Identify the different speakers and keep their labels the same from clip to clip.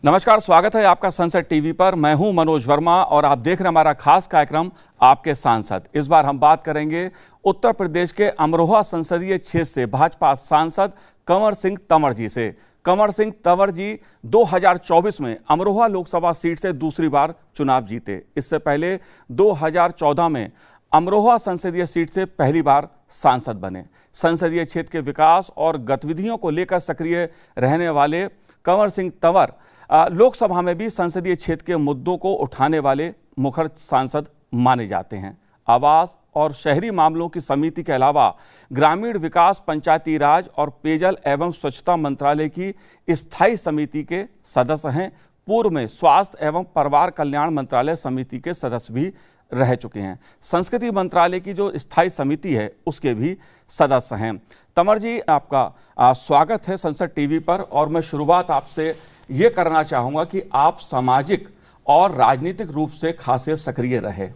Speaker 1: नमस्कार, स्वागत है आपका संसद टीवी पर। मैं हूं मनोज वर्मा और आप देख रहे हैं हमारा खास कार्यक्रम आपके सांसद। इस बार हम बात करेंगे उत्तर प्रदेश के अमरोहा संसदीय क्षेत्र से भाजपा सांसद कंवर सिंह तंवर जी से। कंवर सिंह तंवर जी 2024 में अमरोहा लोकसभा सीट से दूसरी बार चुनाव जीते। इससे पहले 2014 में अमरोहा संसदीय सीट से पहली बार सांसद बने। संसदीय क्षेत्र के विकास और गतिविधियों को लेकर सक्रिय रहने वाले कंवर सिंह तंवर लोकसभा में भी संसदीय क्षेत्र के मुद्दों को उठाने वाले मुखर सांसद माने जाते हैं। आवास और शहरी मामलों की समिति के अलावा ग्रामीण विकास, पंचायती राज और पेयजल एवं स्वच्छता मंत्रालय की स्थायी समिति के सदस्य हैं। पूर्व में स्वास्थ्य एवं परिवार कल्याण मंत्रालय समिति के सदस्य भी रह चुके हैं। संस्कृति मंत्रालय की जो स्थायी समिति है उसके भी सदस्य हैं। तंवर जी, आपका स्वागत है संसद टीवी पर। और मैं शुरुआत आपसे ये करना चाहूँगा कि आप सामाजिक और राजनीतिक रूप से खासे सक्रिय रहे,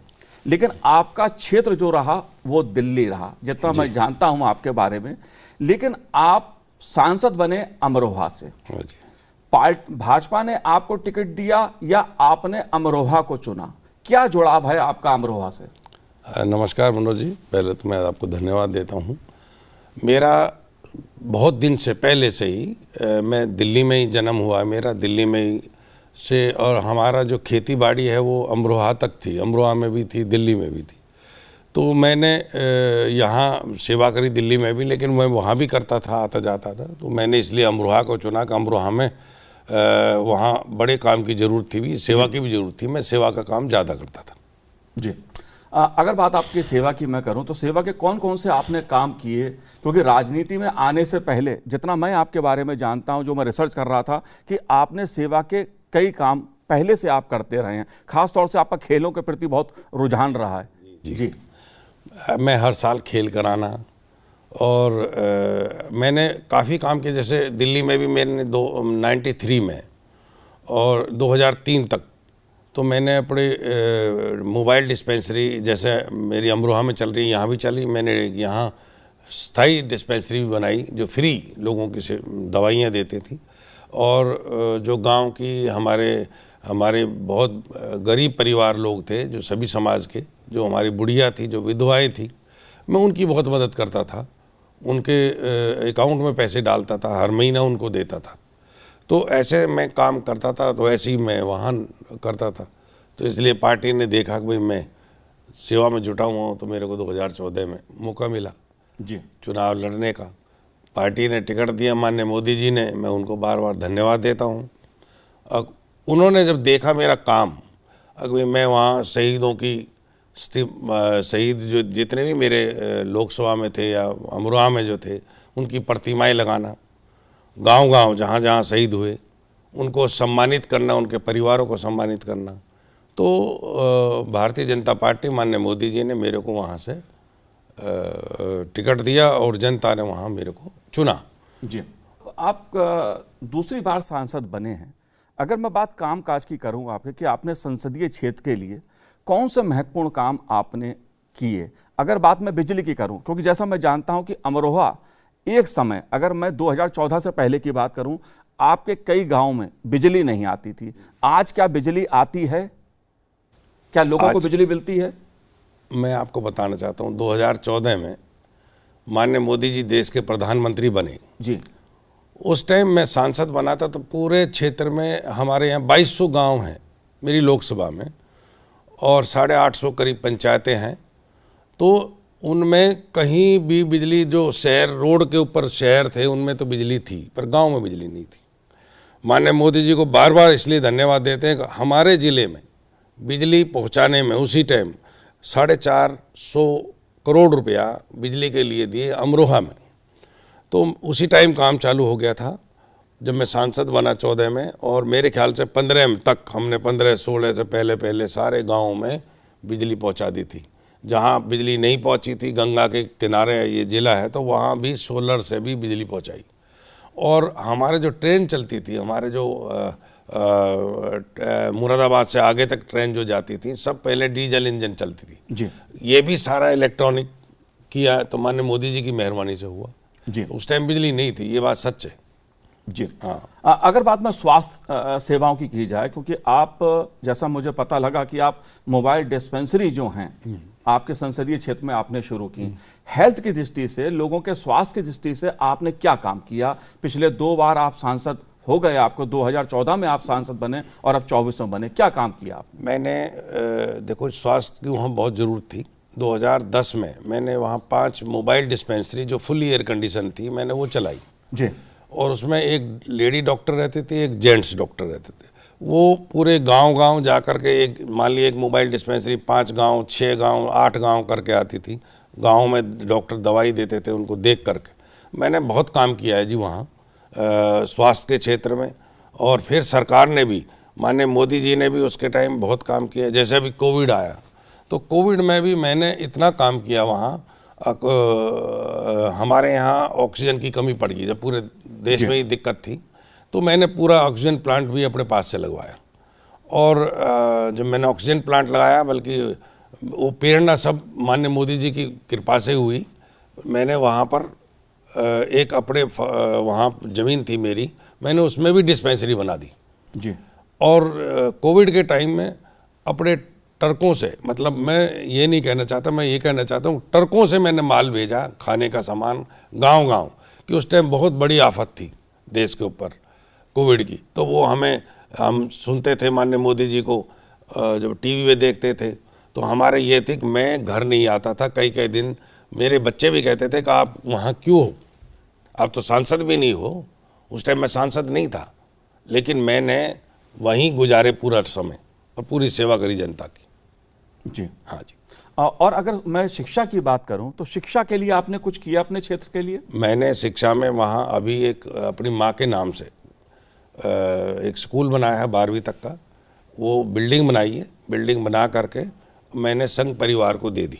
Speaker 1: लेकिन आपका क्षेत्र जो रहा वो दिल्ली रहा, जितना मैं जानता हूँ आपके बारे में। लेकिन आप सांसद बने अमरोहा से। भाजपा ने आपको टिकट दिया या आपने अमरोहा को चुना? क्या जुड़ाव है आपका अमरोहा से?
Speaker 2: नमस्कार मनोज जी, पहले तो मैं आपको धन्यवाद देता हूँ। मेरा बहुत दिन से पहले से ही मैं दिल्ली में ही जन्म हुआ है मेरा, दिल्ली में ही से। और हमारा जो खेती बाड़ी है वो अमरोहा तक थी, अमरोहा में भी थी, दिल्ली में भी थी। तो मैंने यहाँ सेवा करी दिल्ली में भी, लेकिन मैं वहाँ भी करता था, आता जाता था। तो मैंने इसलिए अमरोहा को चुना कि अमरोहा में वहाँ बड़े काम की ज़रूरत थी, सेवा की भी ज़रूरत थी। मैं सेवा का काम ज़्यादा करता था
Speaker 1: जी। अगर बात आपकी सेवा की मैं करूं तो सेवा के कौन कौन से आपने काम किए? क्योंकि राजनीति में आने से पहले जितना मैं आपके बारे में जानता हूं, जो मैं रिसर्च कर रहा था, कि आपने सेवा के कई काम पहले से आप करते रहे हैं। खास तौर से आपका खेलों के प्रति बहुत रुझान रहा है। जी।
Speaker 2: मैं हर साल खेल कराना और मैंने काफ़ी काम किए। जैसे दिल्ली में भी मैंने 93 में और 2003 तक तो मैंने अपने मोबाइल डिस्पेंसरी, जैसे मेरी अमरोहा में चल रही, यहाँ भी चली। मैंने यहाँ स्थायी डिस्पेंसरी भी बनाई जो फ्री लोगों की से दवाइयाँ देती थी। और जो गांव की हमारे बहुत गरीब परिवार लोग थे, जो सभी समाज के, जो हमारी बुढ़िया थी, जो विधवाएं थी, मैं उनकी बहुत मदद करता था। उनके अकाउंट में पैसे डालता था, हर महीना उनको देता था। तो ऐसे मैं काम करता था, तो ऐसे ही मैं वहाँ करता था। तो इसलिए पार्टी ने देखा कि भाई मैं सेवा में जुटा हुआ हूँ, तो मेरे को 2014 में मौका मिला
Speaker 1: जी
Speaker 2: चुनाव लड़ने का। पार्टी ने टिकट दिया, माननीय मोदी जी ने, मैं उनको बार बार धन्यवाद देता हूँ। अब उन्होंने जब देखा मेरा काम, अगर मैं वहाँ शहीदों की शहीद जो जितने भी मेरे लोकसभा में थे या अमरोहा में जो थे, उनकी प्रतिमाएँ लगाना, गांव-गांव जहाँ जहाँ शहीद हुए उनको सम्मानित करना, उनके परिवारों को सम्मानित करना। तो भारतीय जनता पार्टी, माननीय मोदी जी ने मेरे को वहाँ से टिकट दिया और जनता ने वहाँ मेरे को चुना।
Speaker 1: जी। आप दूसरी बार सांसद बने हैं। अगर मैं बात कामकाज की करूँ आपके, कि आपने संसदीय क्षेत्र के लिए कौन से महत्वपूर्ण काम आपने किए? अगर बात मैं बिजली की करूँ, क्योंकि जैसा मैं जानता हूँ कि अमरोहा एक समय, अगर मैं 2014 से पहले की बात करूं, आपके कई गांवों में बिजली नहीं आती थी। आज क्या बिजली आती है? क्या लोगों को बिजली मिलती है?
Speaker 2: मैं आपको बताना चाहता हूं, 2014 में माननीय मोदी जी देश के प्रधानमंत्री बने
Speaker 1: जी।
Speaker 2: उस टाइम मैं सांसद बना था। तो पूरे क्षेत्र में हमारे यहाँ 2200 गाँव हैं मेरी लोकसभा में, और 850 करीब पंचायतें हैं। तो उनमें कहीं भी बिजली, जो शहर रोड के ऊपर शहर थे उनमें तो बिजली थी, पर गांव में बिजली नहीं थी। माननीय मोदी जी को बार बार इसलिए धन्यवाद देते हैं कि हमारे ज़िले में बिजली पहुंचाने में उसी टाइम 450 करोड़ रुपया बिजली के लिए दिए अमरोहा में। तो उसी टाइम काम चालू हो गया था जब मैं सांसद बना 14 में, और मेरे ख्याल से 15 तक हमने 15-16 से पहले सारे गाँवों में बिजली पहुँचा दी थी। जहाँ बिजली नहीं पहुँची थी, गंगा के किनारे ये ज़िला है, तो वहाँ भी सोलर से भी बिजली पहुँचाई। और हमारे जो ट्रेन चलती थी, हमारे जो मुरादाबाद से आगे तक ट्रेन जो जाती थी, सब पहले डीजल इंजन चलती थी
Speaker 1: जी।
Speaker 2: ये भी सारा इलेक्ट्रॉनिक किया, तो माननीय मोदी जी की मेहरबानी से हुआ जी। उस टाइम बिजली नहीं थी, ये बात सच है।
Speaker 1: जी।
Speaker 2: हाँ।
Speaker 1: अगर बात में स्वास्थ्य सेवाओं की जाए, क्योंकि आप, जैसा मुझे पता लगा कि आप मोबाइल डिस्पेंसरी जो हैं आपके संसदीय क्षेत्र में आपने शुरू की, हेल्थ की दृष्टि से, लोगों के स्वास्थ्य की दृष्टि से आपने क्या काम किया? पिछले 2 बार आप सांसद हो गए, आपको 2014 में आप सांसद बने और अब 24 में बने, क्या काम किया आप?
Speaker 2: मैंने देखो, स्वास्थ्य की वहाँ बहुत ज़रूरत थी। 2010 में मैंने वहाँ 5 मोबाइल डिस्पेंसरी जो फुली एयर कंडीशन थी, मैंने वो चलाई
Speaker 1: जी।
Speaker 2: और उसमें एक लेडी डॉक्टर रहते थे, एक जेंट्स डॉक्टर रहते थे। वो पूरे गांव-गांव जा कर के, एक मान लीजिए एक मोबाइल डिस्पेंसरी 5 गांव, 6 गांव, 8 गांव करके आती थी। गांव में डॉक्टर दवाई देते थे उनको देख करके। मैंने बहुत काम किया है जी वहाँ स्वास्थ्य के क्षेत्र में। और फिर सरकार ने भी, माननीय मोदी जी ने भी उसके टाइम बहुत काम किया। जैसे अभी कोविड आया, तो कोविड में भी मैंने इतना काम किया वहाँ। हमारे यहाँ ऑक्सीजन की कमी पड़ गई, जब पूरे देश में ही दिक्कत थी, तो मैंने पूरा ऑक्सीजन प्लांट भी अपने पास से लगवाया। और जब मैंने ऑक्सीजन प्लांट लगाया, बल्कि वो प्रेरणा सब माननीय मोदी जी की कृपा से हुई। मैंने वहाँ पर एक अपने वहाँ ज़मीन थी मेरी, मैंने उसमें भी डिस्पेंसरी बना दी
Speaker 1: जी।
Speaker 2: और कोविड के टाइम में अपने ट्रकों से, मतलब मैं ये नहीं कहना चाहता, मैं ये कहना चाहता हूँ ट्रकों से मैंने माल भेजा, खाने का सामान, गांव-गांव, कि उस टाइम बहुत बड़ी आफत थी देश के ऊपर कोविड की। तो वो हम सुनते थे माननीय मोदी जी को, जब टीवी में देखते थे, तो हमारे ये थे कि मैं घर नहीं आता था कई कई दिन। मेरे बच्चे भी कहते थे कि आप वहाँ क्यों हो, आप तो सांसद भी नहीं हो। उस टाइम मैं सांसद नहीं था, लेकिन मैंने वहीं गुजारे पूरा समय और पूरी सेवा करी जनता की।
Speaker 1: जी।
Speaker 2: हाँ जी।
Speaker 1: और अगर मैं शिक्षा की बात करूं, तो शिक्षा के लिए आपने कुछ किया अपने क्षेत्र के लिए?
Speaker 2: मैंने शिक्षा में वहाँ अभी एक अपनी माँ के नाम से एक स्कूल बनाया है 12वीं तक का। वो बिल्डिंग बनाई है, बिल्डिंग बना करके मैंने संघ परिवार को दे दी।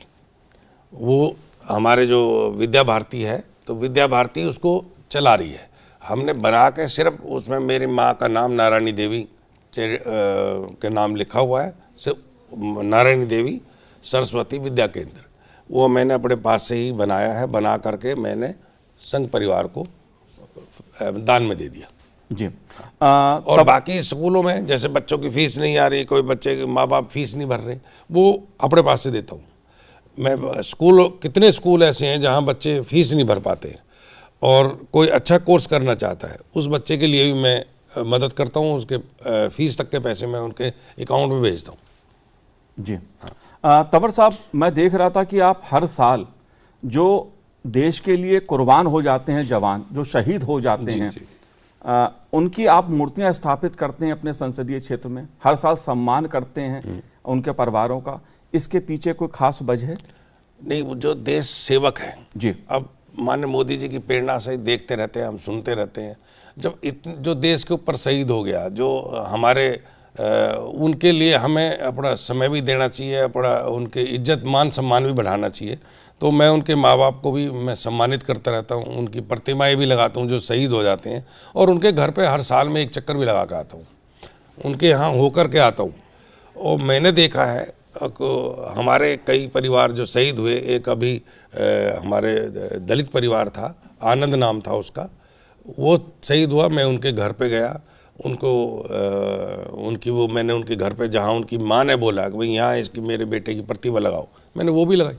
Speaker 2: वो हमारे जो विद्या भारती है, तो विद्या भारती उसको चला रही है। हमने बना के सिर्फ उसमें मेरी माँ का नाम नारायणी देवी के नाम लिखा हुआ है, नारायणी देवी सरस्वती विद्या केंद्र। वो मैंने अपने पास से ही बनाया है, बना करके मैंने संघ परिवार को दान में दे दिया
Speaker 1: जी।
Speaker 2: और बाकी स्कूलों में जैसे बच्चों की फीस नहीं आ रही, कोई बच्चे के माँ बाप फीस नहीं भर रहे, वो अपने पास से देता हूँ मैं। स्कूल, कितने स्कूल ऐसे हैं जहाँ बच्चे फीस नहीं भर पाते हैं और कोई अच्छा कोर्स करना चाहता है, उस बच्चे के लिए भी मैं मदद करता हूँ। उसके फीस तक के पैसे मैं उनके अकाउंट में भेजता हूँ
Speaker 1: जी। तंवर साहब, मैं देख रहा था कि आप हर साल जो देश के लिए कुर्बान हो जाते हैं जवान, जो शहीद हो जाते हैं, उनकी आप मूर्तियां स्थापित करते हैं अपने संसदीय क्षेत्र में, हर साल सम्मान करते हैं उनके परिवारों का। इसके पीछे कोई खास वजह है?
Speaker 2: नहीं, वो जो देश सेवक हैं
Speaker 1: जी,
Speaker 2: अब माननीय मोदी जी की प्रेरणा से देखते रहते हैं, हम सुनते रहते हैं। जब जो देश के ऊपर शहीद हो गया, जो हमारे उनके लिए हमें अपना समय भी देना चाहिए, अपना उनके इज्जत मान सम्मान भी बढ़ाना चाहिए। तो मैं उनके माँ बाप को भी मैं सम्मानित करता रहता हूँ, उनकी प्रतिमाएं भी लगाता हूँ जो शहीद हो जाते हैं, और उनके घर पे हर साल में एक चक्कर भी लगा के आता हूँ, उनके यहाँ होकर के आता हूँ। और मैंने देखा है हमारे कई परिवार जो शहीद हुए, एक अभी हमारे दलित परिवार था, आनंद नाम था उसका, वो शहीद हुआ। मैं उनके घर पे गया, उनको मैंने उनके घर पे, जहाँ उनकी माँ ने बोला कि भाई यहाँ इसकी मेरे बेटे की प्रतिमा लगाओ, मैंने वो भी लगाई।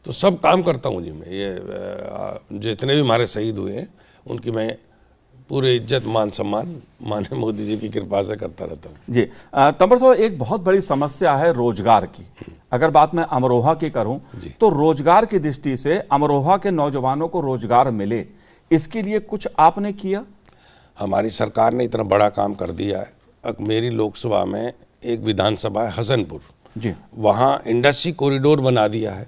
Speaker 2: तो सब काम करता हूँ जी मैं। ये जितने भी हमारे शहीद हुए हैं उनकी मैं पूरे इज्जत मान सम्मान माननीय मोदी जी की कृपा से करता रहता हूँ
Speaker 1: जी। तंवर साहब, एक बहुत बड़ी समस्या है रोजगार की। अगर बात मैं अमरोहा की करूं, तो रोजगार की दृष्टि से अमरोहा के नौजवानों को रोजगार मिले, इसके लिए कुछ आपने किया?
Speaker 2: हमारी सरकार ने इतना बड़ा काम कर दिया है। अब मेरी लोकसभा में एक विधानसभा है हसनपुर
Speaker 1: जी,
Speaker 2: वहाँ इंडस्ट्री कॉरिडोर बना दिया है।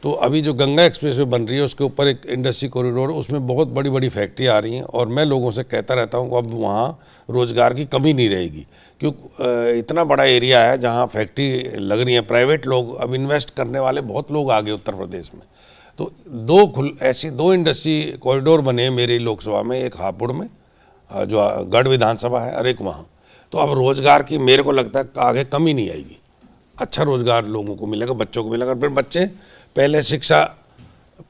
Speaker 2: तो अभी जो गंगा एक्सप्रेसवे बन रही है उसके ऊपर एक इंडस्ट्री कॉरिडोर, उसमें बहुत बड़ी बड़ी फैक्ट्री आ रही हैं, और मैं लोगों से कहता रहता हूँ कि अब वहाँ रोज़गार की कमी नहीं रहेगी, क्योंकि इतना बड़ा एरिया है जहाँ फैक्ट्री लग रही है। प्राइवेट लोग अब इन्वेस्ट करने वाले बहुत लोग आ गए उत्तर प्रदेश में। तो ऐसी दो इंडस्ट्री कॉरिडोर बने मेरी लोकसभा में, एक हापुड़ में जो गढ़ विधानसभा है और एक वहाँ। तो अब रोज़गार की मेरे को लगता है आगे कमी नहीं आएगी, अच्छा रोज़गार लोगों को मिलेगा, बच्चों को मिलेगा। फिर बच्चे, पहले शिक्षा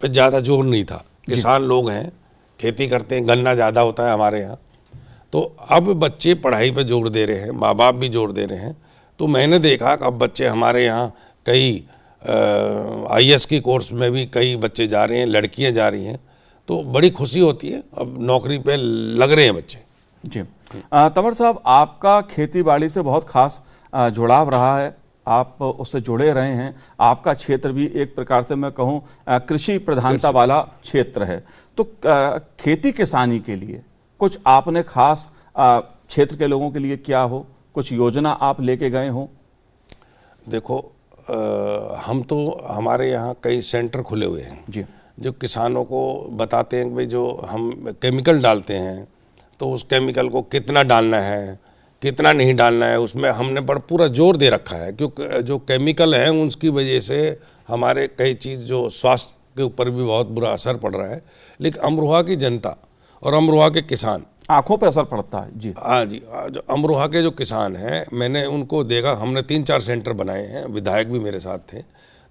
Speaker 2: पे ज़्यादा जोर नहीं था, किसान लोग हैं, खेती करते हैं, गन्ना ज़्यादा होता है हमारे यहाँ, तो अब बच्चे पढ़ाई पे जोर दे रहे हैं, माँ बाप भी जोर दे रहे हैं। तो मैंने देखा कि अब बच्चे हमारे यहाँ कई IAS की कोर्स में भी कई बच्चे जा रहे हैं, लड़कियाँ जा रही हैं, तो बड़ी खुशी होती है, अब नौकरी पे लग रहे हैं बच्चे।
Speaker 1: जी तंवर साहब, आपका खेती बाड़ी से बहुत खास जुड़ाव रहा है, आप उससे जुड़े रहे हैं, आपका क्षेत्र भी एक प्रकार से मैं कहूँ कृषि प्रधानता वाला क्षेत्र है। तो खेती किसानी के लिए कुछ आपने खास क्षेत्र के लोगों के लिए क्या हो, कुछ योजना आप लेके गए हो?
Speaker 2: देखो हम तो हमारे यहाँ कई सेंटर खुले हुए हैं
Speaker 1: जी,
Speaker 2: जो किसानों को बताते हैं कि भाई जो हम केमिकल डालते हैं तो उस केमिकल को कितना डालना है, कितना नहीं डालना है, उसमें हमने पर पूरा जोर दे रखा है, क्योंकि जो केमिकल हैं उसकी वजह से हमारे कई चीज़ जो स्वास्थ्य के ऊपर भी बहुत बुरा असर पड़ रहा है। लेकिन अमरोहा की जनता और अमरोहा के किसान,
Speaker 1: आंखों पे असर पड़ता है। जी
Speaker 2: हाँ जी, जो अमरोहा के जो किसान हैं, मैंने उनको देखा, हमने 3-4 सेंटर बनाए हैं, विधायक भी मेरे साथ थे।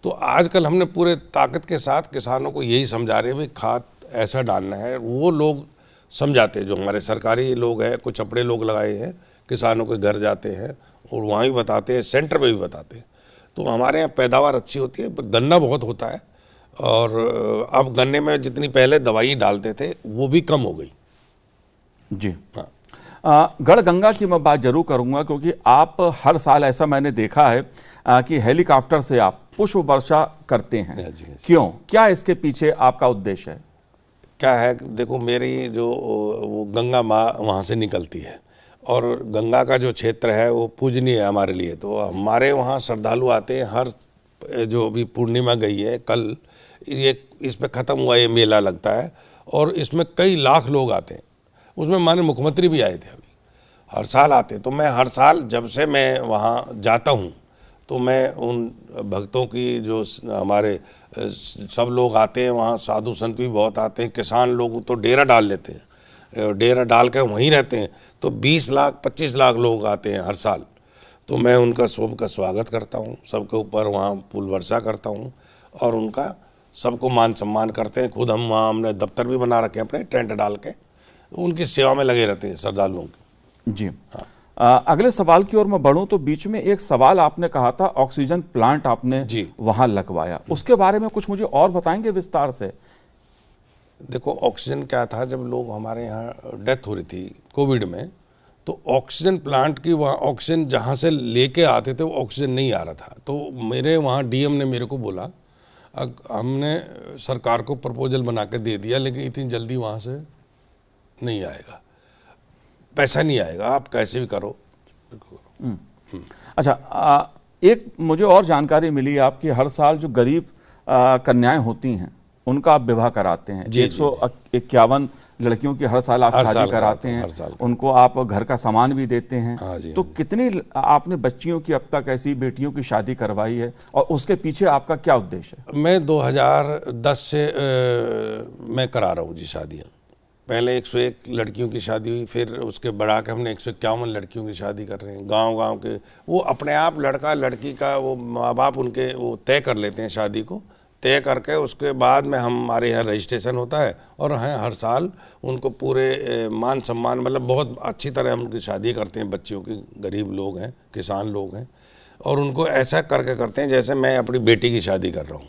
Speaker 2: तो आजकल हमने पूरे ताकत के साथ किसानों को यही समझा रहे हैं भाई खाद ऐसा डालना है। वो लोग समझाते हैं, जो हमारे सरकारी लोग हैं, कुछ अपने लोग लगाए हैं, किसानों के घर जाते हैं और वहाँ भी बताते हैं, सेंटर पे भी बताते हैं। तो हमारे यहाँ पैदावार अच्छी होती है, गन्ना बहुत होता है, और अब गन्ने में जितनी पहले दवाई डालते थे वो भी कम हो गई।
Speaker 1: जी हाँ, गढ़गंगा की मैं बात जरूर करूंगा, क्योंकि आप हर साल ऐसा मैंने देखा है कि हेलीकॉप्टर से आप पुष्प वर्षा करते हैं।
Speaker 2: जी।
Speaker 1: क्यों, क्या इसके पीछे आपका उद्देश्य है?
Speaker 2: क्या है, देखो मेरी जो वो गंगा माँ वहाँ से निकलती है, और गंगा का जो क्षेत्र है वो पूजनीय है हमारे लिए। तो हमारे वहाँ श्रद्धालु आते हैं, हर जो अभी पूर्णिमा गई है कल, ये इस पे ख़त्म हुआ ये मेला लगता है, और इसमें कई लाख लोग आते हैं। उसमें माननीय मुख्यमंत्री भी आए थे, अभी हर साल आते। तो मैं हर साल जब से मैं वहाँ जाता हूँ तो मैं उन भक्तों की, जो हमारे सब लोग आते हैं वहाँ, साधु संत भी बहुत आते हैं, किसान लोग तो डेरा डाल लेते हैं, डेरा डाल कर वहीं रहते हैं। तो 20 लाख 25 लाख लोग आते हैं हर साल। तो मैं उनका सबका स्वागत करता हूँ, सबके ऊपर वहाँ फूल वर्षा करता हूँ, और उनका सबको मान सम्मान करते हैं। खुद हम वहाँ, हमने दफ्तर भी बना रखे हैं अपने, टेंट डाल के, उनकी सेवा में लगे रहते हैं श्रद्धालुओं की।
Speaker 1: जी हाँ। अगले सवाल की ओर मैं बढ़ूं तो बीच में एक सवाल आपने कहा था, ऑक्सीजन प्लांट आपने वहां लगवाया, उसके बारे में कुछ मुझे और बताएंगे विस्तार से?
Speaker 2: देखो ऑक्सीजन क्या था, जब लोग हमारे यहाँ डेथ हो रही थी कोविड में, तो ऑक्सीजन प्लांट की वहाँ ऑक्सीजन जहाँ से लेके आते थे वो ऑक्सीजन नहीं आ रहा था। तो मेरे वहाँ DM ने मेरे को बोला, हमने सरकार को प्रपोजल बना के दे दिया, लेकिन इतनी जल्दी वहाँ से नहीं आएगा, पैसा नहीं आएगा, आप कैसे भी करो।
Speaker 1: अच्छा, एक मुझे और जानकारी मिली आपकी, हर साल जो गरीब कन्याएं होती हैं उनका आप विवाह कराते हैं। 151 लड़कियों की हर साल आप शादी कराते हैं, उनको आप घर का सामान भी देते हैं। तो कितनी आपने बच्चियों की अब तक ऐसी बेटियों की शादी करवाई है, और उसके पीछे आपका क्या उद्देश्य है?
Speaker 2: मैं 2010 से मैं करा रहा हूँ जी शादियाँ। पहले 101 लड़कियों की शादी हुई, फिर उसके बढ़ा के हमने 151 लड़कियों की शादी कर रहे हैं। गांव-गांव के वो अपने आप लड़का लड़की का वो माँ बाप उनके वो तय कर लेते हैं शादी को, तय करके उसके बाद में हमारे यहाँ रजिस्ट्रेशन होता है, और हर साल उनको पूरे मान सम्मान, मतलब बहुत अच्छी तरह हम उनकी शादी करते हैं। बच्चियों की, गरीब लोग हैं, किसान लोग हैं, और उनको ऐसा करके करते हैं जैसे मैं अपनी बेटी की शादी कर रहा हूँ।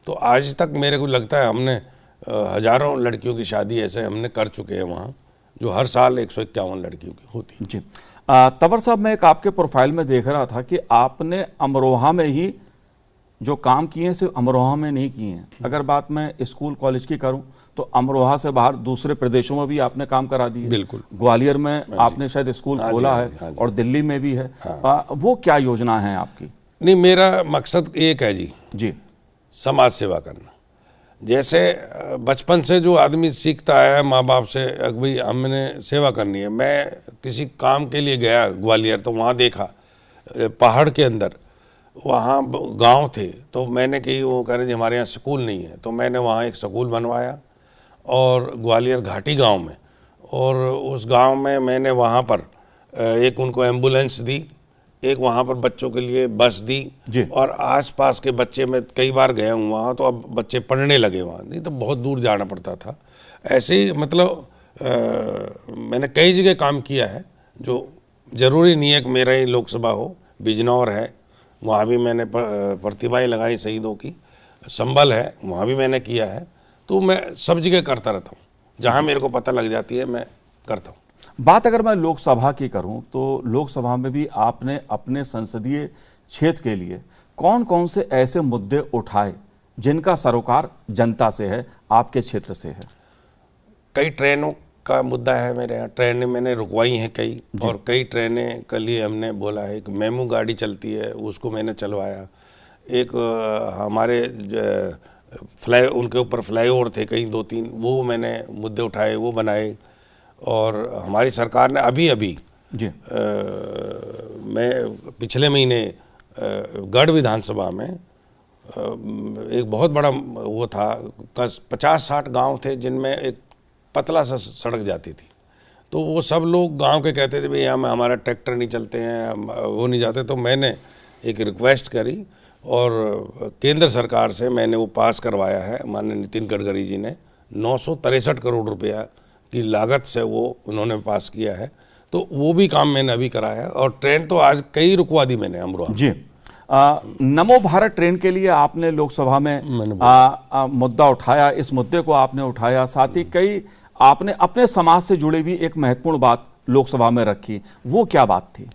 Speaker 2: तो आज तक मेरे को लगता है हमने हज़ारों लड़कियों की शादी ऐसे हमने कर चुके हैं वहाँ, जो हर साल 151 लड़कियों की होती है।
Speaker 1: जी तंवर साहब, मैं एक आपके प्रोफाइल में देख रहा था कि आपने अमरोहा में ही जो काम किए हैं सिर्फ अमरोहा में नहीं किए हैं। अगर बात मैं स्कूल कॉलेज की करूं तो अमरोहा से बाहर दूसरे प्रदेशों में भी आपने काम करा दिए।
Speaker 2: बिल्कुल।
Speaker 1: ग्वालियर में आपने शायद स्कूल खोला है, और दिल्ली में भी है। वो क्या योजना है आपकी?
Speaker 2: नहीं, मेरा मकसद एक है जी, समाज सेवा करना। जैसे बचपन से जो आदमी सीखता है माँ बाप से, भाई हमने सेवा करनी है। मैं किसी काम के लिए गया ग्वालियर, तो वहाँ देखा पहाड़ के अंदर वहाँ गांव थे, तो मैंने कही, वो कह रहे जी हमारे यहाँ स्कूल नहीं है, तो मैंने वहाँ एक स्कूल बनवाया, और ग्वालियर घाटी गांव में, और उस गांव में मैंने वहाँ पर एक उनको एम्बुलेंस दी, एक वहाँ पर बच्चों के लिए बस दी, और आसपास के बच्चे, मैं कई बार गया हूँ वहाँ, तो अब बच्चे पढ़ने लगे वहाँ, नहीं तो बहुत दूर जाना पड़ता था। ऐसे ही मतलब मैंने कई जगह काम किया है, जो ज़रूरी नहीं है कि मेरा ही लोकसभा हो। बिजनौर है, वहाँ भी मैंने प्रतिभाएं लगाई शहीदों की। संभल है, वहाँ भी मैंने किया है। तो मैं सब जगह करता रहता हूँ, जहाँ मेरे को पता लग जाती है मैं करता हूँ।
Speaker 1: बात अगर मैं लोकसभा की करूं तो लोकसभा में भी आपने अपने संसदीय क्षेत्र के लिए कौन कौन से ऐसे मुद्दे उठाए जिनका सरोकार जनता से है, आपके क्षेत्र से है?
Speaker 2: कई ट्रेनों का मुद्दा है मेरे यहाँ, ट्रेनें मैंने रुकवाई हैं कई, और कई ट्रेनें के लिए हमने बोला है। एक मेमू गाड़ी चलती है, उसको मैंने चलवाया। एक हमारे उनके ऊपर फ्लाईओवर थे कहीं 2-3, वो मैंने मुद्दे उठाए, वो बनाए। और हमारी सरकार ने अभी
Speaker 1: जी
Speaker 2: मैं पिछले महीने गढ़ विधानसभा में एक बहुत बड़ा वो था, 50-60 गांव थे जिनमें एक पतला सा सड़क जाती थी। तो वो सब लोग गांव के कहते थे भाई यहाँ में हमारा ट्रैक्टर नहीं चलते हैं, वो नहीं जाते। तो मैंने एक रिक्वेस्ट करी और केंद्र सरकार से मैंने वो पास करवाया है। माननीय नितिन गडकरी जी ने 963 करोड़ रुपया की लागत से वो उन्होंने पास किया है। तो वो भी काम मैंने अभी कराया, और ट्रेन तो आज कई रुकवा दी मैंने अमरोहा।
Speaker 1: जी नमो भारत ट्रेन के लिए आपने लोकसभा में मुद्दा उठाया, इस मुद्दे को आपने उठाया। साथ ही कई आपने अपने समाज से जुड़ी भी एक महत्वपूर्ण बात लोकसभा में रखी, वो क्या बात थी?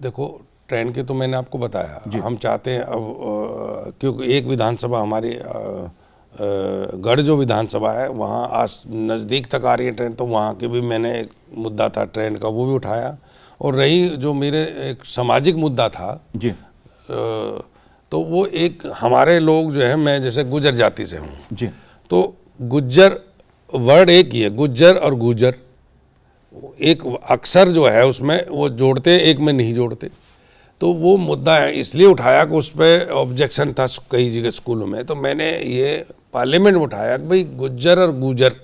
Speaker 2: देखो, ट्रेन की तो मैंने आपको बताया। हम चाहते हैं अब क्योंकि एक विधानसभा हमारी गढ़ जो विधानसभा है वहाँ आज नज़दीक तक आ रही है ट्रेन, तो वहाँ के भी मैंने एक मुद्दा था ट्रेन का, वो भी उठाया। और रही जो मेरे एक सामाजिक मुद्दा था
Speaker 1: जी,
Speaker 2: तो वो एक हमारे लोग जो है, मैं जैसे गुजर जाति से हूँ
Speaker 1: जी,
Speaker 2: तो गुज्जर वर्ड एक ही है, गुज्जर और गुजर, एक अक्षर जो है उसमें वो जोड़ते, एक में नहीं जोड़ते। तो वो मुद्दा है, इसलिए उठाया कि उस पर ऑब्जेक्शन था कई जगह स्कूलों में। तो मैंने ये पार्लियामेंट में उठाया कि भाई गुज्जर और गुजर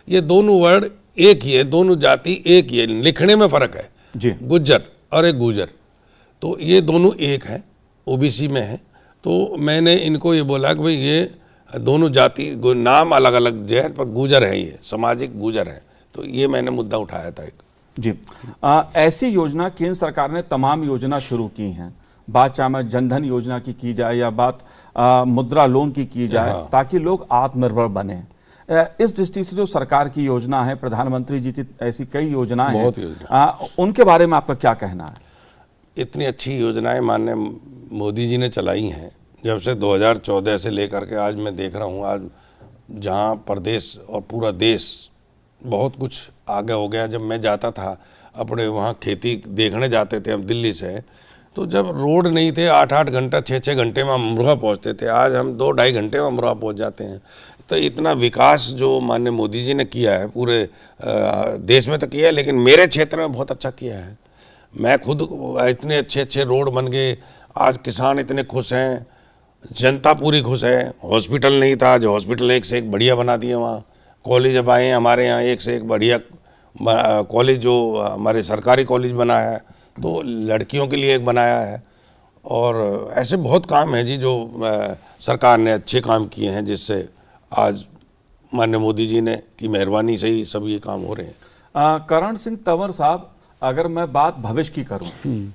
Speaker 2: ये दोनों वर्ड एक ही है, दोनों जाति एक ही है, लिखने में फ़र्क है
Speaker 1: जी,
Speaker 2: गुज्जर और एक गुजर, तो ये दोनों एक है, ओबीसी में है। तो मैंने इनको ये बोला कि भाई ये दोनों जाति नाम अलग अलग जो है पर गुजर है, ये सामाजिक गुजर है। तो ये मैंने मुद्दा उठाया था एक।
Speaker 1: जी ऐसी योजना केंद्र सरकार ने तमाम योजना शुरू की हैं, बात चाहे जनधन योजना की जाए या बात मुद्रा लोन की जाए, ताकि लोग आत्मनिर्भर बने। इस दृष्टि से जो सरकार की योजना है, प्रधानमंत्री जी की ऐसी कई योजनाएं हैं, उनके बारे में आपका क्या कहना है?
Speaker 2: इतनी अच्छी योजनाएं माननीय मोदी जी ने चलाई हैं जब से 2014 से लेकर के आज मैं देख रहा हूँ, आज जहाँ प्रदेश और पूरा देश बहुत कुछ आगे हो गया। जब मैं जाता था अपने वहाँ खेती देखने जाते थे हम दिल्ली से, तो जब रोड नहीं थे 8-8 घंटा 6-6 घंटे में हम अमरोहा पहुँचते थे, आज हम 2-2.5 घंटे में अमरोहा पहुँच जाते हैं। तो इतना विकास जो माननीय मोदी जी ने किया है पूरे देश में तो किया है, लेकिन मेरे क्षेत्र में बहुत अच्छा किया है। मैं खुद इतने अच्छे रोड बन गए, आज किसान इतने खुश हैं, जनता पूरी खुश है। हॉस्पिटल नहीं था, जो हॉस्पिटल एक से एक बढ़िया बना दिए वहाँ। कॉलेज अब आए हैं हमारे यहाँ, एक से एक बढ़िया कॉलेज जो हमारे सरकारी कॉलेज बना है, तो लड़कियों के लिए एक बनाया है। और ऐसे बहुत काम हैं जी जो सरकार ने अच्छे काम किए हैं, जिससे आज माननीय मोदी जी ने की मेहरबानी से ही सब ये काम हो रहे हैं।
Speaker 1: करण सिंह तंवर साहब, अगर मैं बात भविष्य की करूं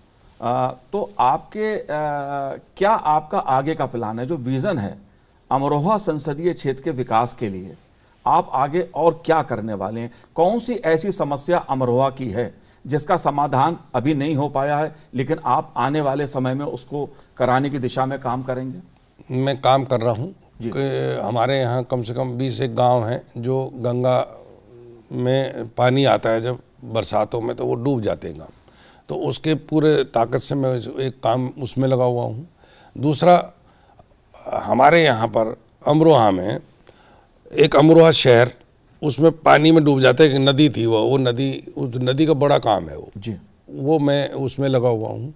Speaker 1: तो आपके क्या आपका आगे का प्लान है, जो विजन है अमरोहा संसदीय क्षेत्र के विकास के लिए, आप आगे और क्या करने वाले हैं? कौन सी ऐसी समस्या अमरोहा की है जिसका समाधान अभी नहीं हो पाया है, लेकिन आप आने वाले समय में उसको कराने की दिशा में काम करेंगे?
Speaker 2: मैं काम कर रहा हूँ कि हमारे यहाँ कम से कम 20 एक गाँव हैं जो गंगा में पानी आता है जब बरसातों में, तो वो डूब जाते हैं गाँव। तो उसके पूरे ताकत से मैं एक काम उसमें लगा हुआ हूँ। दूसरा, हमारे यहाँ पर अमरोहा में एक अमरोहा शहर, उसमें पानी में डूब जाता है, एक नदी थी वो नदी, उस नदी का बड़ा काम है वो मैं उसमें लगा हुआ हूँ।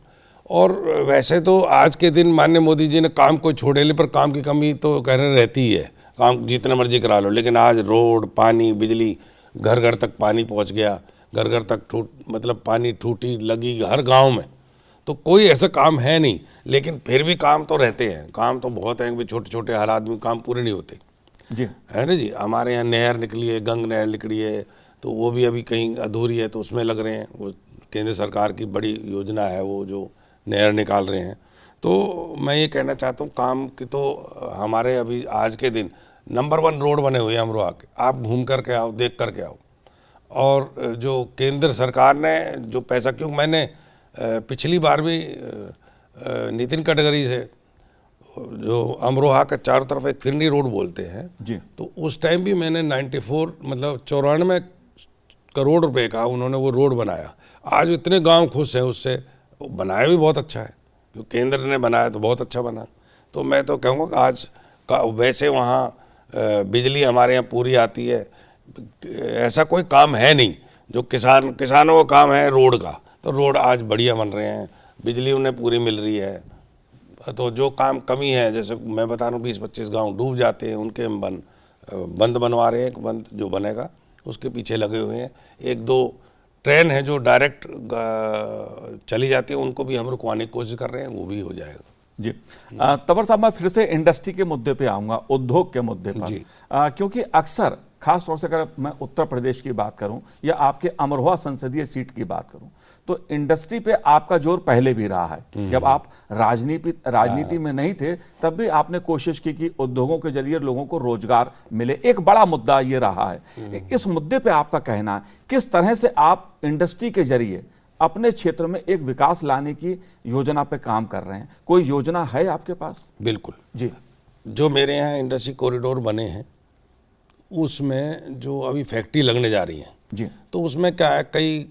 Speaker 2: और वैसे तो आज के दिन माननीय मोदी जी ने काम कोई छोड़े ले, पर काम की कमी तो कह रहे रहती ही है, काम जितना मर्जी करा लो। लेकिन आज रोड, पानी, बिजली, घर घर तक पानी पहुँच गया, घर घर तक मतलब पानी टूटी लगी हर गांव में। तो कोई ऐसा काम है नहीं, लेकिन फिर भी काम तो रहते हैं, काम तो बहुत हैं, छोटे छोटे हर आदमी काम पूरे नहीं होते
Speaker 1: जी,
Speaker 2: है ना जी। हमारे यहाँ नहर निकली है, गंग नहर निकली है, तो वो भी अभी कहीं अधूरी है, तो उसमें लग रहे हैं। वो केंद्र सरकार की बड़ी योजना है, वो जो नहर निकाल रहे हैं। तो मैं ये कहना चाहता हूँ, काम की तो हमारे अभी आज के दिन नंबर 1 रोड बने हुए हैं अमरोहा के, आप घूम करके आओ, देख करके आओ। और जो केंद्र सरकार ने जो पैसा, क्योंकि मैंने पिछली बार भी नितिन गडकरी से जो अमरोहा का चारों तरफ एक फिरनी रोड बोलते हैं
Speaker 1: जी,
Speaker 2: तो उस टाइम भी मैंने 94 मतलब 94 करोड़ रुपए का उन्होंने वो रोड बनाया। आज इतने गांव खुश हैं उससे, बनाया भी बहुत अच्छा है, क्योंकि केंद्र ने बनाया तो बहुत अच्छा बना। तो मैं तो कहूँगा कि आज का वैसे वहाँ बिजली हमारे यहाँ पूरी आती है, ऐसा कोई काम है नहीं जो किसानों का काम है रोड का, तो रोड आज बढ़िया बन रहे हैं, बिजली उन्हें पूरी मिल रही है। तो जो काम कमी है, जैसे मैं बता रहा हूँ 20-25 गांव डूब जाते हैं, उनके हम बंद बनवा रहे हैं। एक बंद जो बनेगा उसके पीछे लगे हुए हैं। 1-2 ट्रेन है जो डायरेक्ट चली जाती है, उनको भी हम रुकवाने की कोशिश कर रहे हैं, वो भी हो जाएगा।
Speaker 1: जी, तंवर साहब, मैं फिर से इंडस्ट्री के मुद्दे पे आऊँगा, उद्योग के मुद्दे पर
Speaker 2: जी।
Speaker 1: क्योंकि अक्सर खास तौर से अगर मैं उत्तर प्रदेश की बात करूं या आपके अमरोहा संसदीय सीट की बात करूं, तो इंडस्ट्री पे आपका जोर पहले भी रहा है। जब आप राजनीति में नहीं थे तब भी आपने कोशिश की कि उद्योगों के जरिए लोगों को रोजगार मिले, एक बड़ा मुद्दा ये रहा है। इस मुद्दे पे आपका कहना है, किस तरह से आप इंडस्ट्री के जरिए अपने क्षेत्र में एक विकास लाने की योजना पे काम कर रहे हैं? कोई योजना है आपके पास?
Speaker 2: बिल्कुल
Speaker 1: जी,
Speaker 2: जो मेरे यहाँ इंडस्ट्री कॉरिडोर बने हैं उसमें जो अभी फैक्ट्री लगने जा रही है
Speaker 1: जी,
Speaker 2: तो उसमें क्या है, कई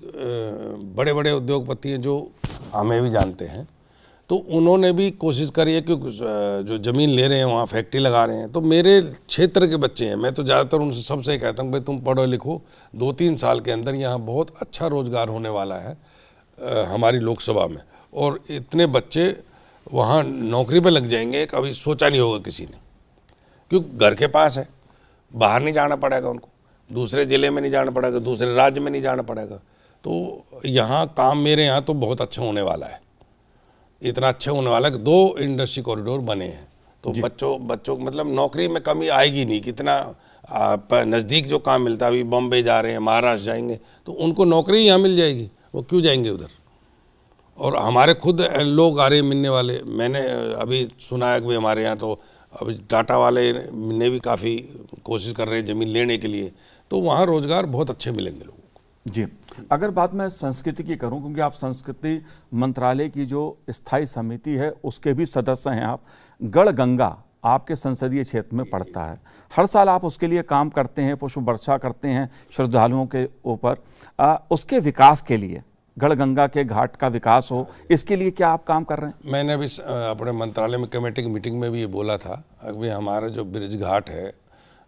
Speaker 2: बड़े बड़े उद्योगपति हैं जो हमें भी जानते हैं, तो उन्होंने भी कोशिश करी है कि जो ज़मीन ले रहे हैं वहाँ फैक्ट्री लगा रहे हैं। तो मेरे क्षेत्र के बच्चे हैं, मैं तो ज़्यादातर उनसे सबसे कहता हूँ भाई तुम पढ़ो लिखो, 2-3 साल के अंदर यहाँ बहुत अच्छा रोज़गार होने वाला है हमारी लोकसभा में, और इतने बच्चे वहाँ नौकरी पे लग जाएंगे, कभी सोचा नहीं होगा किसी ने, क्योंकि घर के पास है, बाहर नहीं जाना पड़ेगा उनको, दूसरे ज़िले में नहीं जाना पड़ेगा, दूसरे राज्य में नहीं जाना पड़ेगा। तो यहाँ काम मेरे यहाँ तो बहुत अच्छा होने वाला है, इतना अच्छा होने वाला है कि 2 इंडस्ट्री कॉरिडोर बने हैं। तो बच्चों मतलब नौकरी में कमी आएगी नहीं। कितना नज़दीक जो काम मिलता है, अभी बॉम्बे जा रहे हैं, महाराष्ट्र जाएंगे, तो उनको नौकरी यहाँ मिल जाएगी, वो क्यों जाएंगे उधर। और हमारे खुद लोग आ रहे हैं मिलने वाले, मैंने अभी सुना है कि हमारे यहाँ तो अभी टाटा वाले ने भी काफ़ी कोशिश कर रहे हैं ज़मीन लेने के लिए, तो वहाँ रोज़गार बहुत अच्छे मिलेंगे लोगों को।
Speaker 1: जी, अगर बात मैं संस्कृति की करूं, क्योंकि आप संस्कृति मंत्रालय की जो स्थायी समिति है उसके भी सदस्य हैं आप, गढ़गंगा आपके संसदीय क्षेत्र में पड़ता है, हर साल आप उसके लिए काम करते हैं, पुष्प वर्षा करते हैं श्रद्धालुओं के ऊपर, उसके विकास के लिए, गढ़गंगा के घाट का विकास हो, इसके लिए क्या आप काम कर रहे हैं?
Speaker 2: मैंने अभी अपने मंत्रालय में कमेटी की मीटिंग में भी ये बोला था, अभी हमारा जो ब्रिज घाट है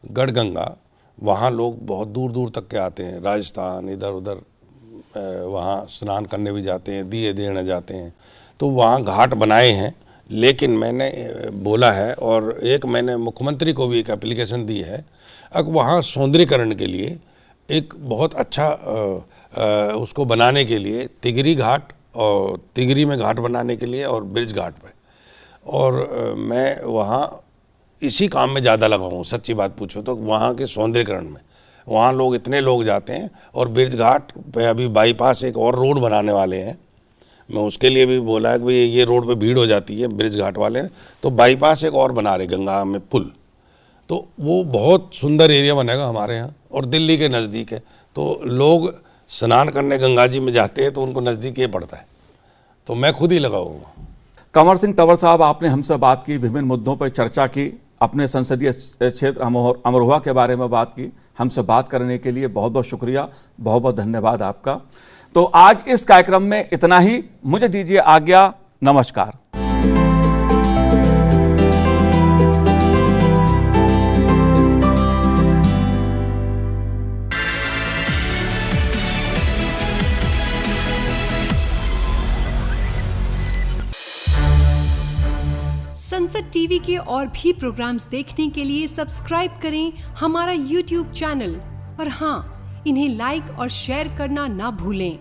Speaker 2: गढ़गंगा, वहाँ लोग बहुत दूर दूर तक के आते हैं, राजस्थान इधर उधर वहाँ स्नान करने भी जाते हैं, दिए देने जाते हैं, तो वहाँ घाट बनाए हैं। लेकिन मैंने बोला है और एक मैंने मुख्यमंत्री को भी एक एप्लीकेशन दी है, अब वहाँ सौंदर्यीकरण के लिए एक बहुत अच्छा उसको बनाने के लिए तिगरी घाट और तिगरी में घाट बनाने के लिए और ब्रिज घाट पे, और मैं वहाँ इसी काम में ज़्यादा लगा हूँ। सच्ची बात पूछो तो वहाँ के सौंदर्यीकरण में, वहाँ लोग इतने लोग जाते हैं, और ब्रिज घाट पे अभी बाईपास एक और रोड बनाने वाले हैं, मैं उसके लिए भी बोला है कि भाई ये रोड पे भीड़ हो जाती है ब्रिज घाट वाले, तो बाईपास एक और बना रहे गंगा में पुल, तो वो बहुत सुंदर एरिया बनेगा हमारे यहाँ, और दिल्ली के नज़दीक है, तो लोग स्नान करने गंगा जी में जाते हैं तो उनको नज़दीक ये पड़ता है, तो मैं खुद ही लगाऊंगा।
Speaker 1: कंवर सिंह तंवर साहब, आपने हमसे बात की, विभिन्न मुद्दों पर चर्चा की, अपने संसदीय क्षेत्र अमरोहा के बारे में बात की, हमसे बात करने के लिए बहुत बहुत शुक्रिया, बहुत बहुत धन्यवाद आपका। तो आज इस कार्यक्रम में इतना ही, मुझे दीजिए आज्ञा, नमस्कार।
Speaker 3: संसद टीवी के और भी प्रोग्राम्स देखने के लिए सब्सक्राइब करें हमारा YouTube चैनल, और हाँ, इन्हें लाइक और शेयर करना ना भूलें।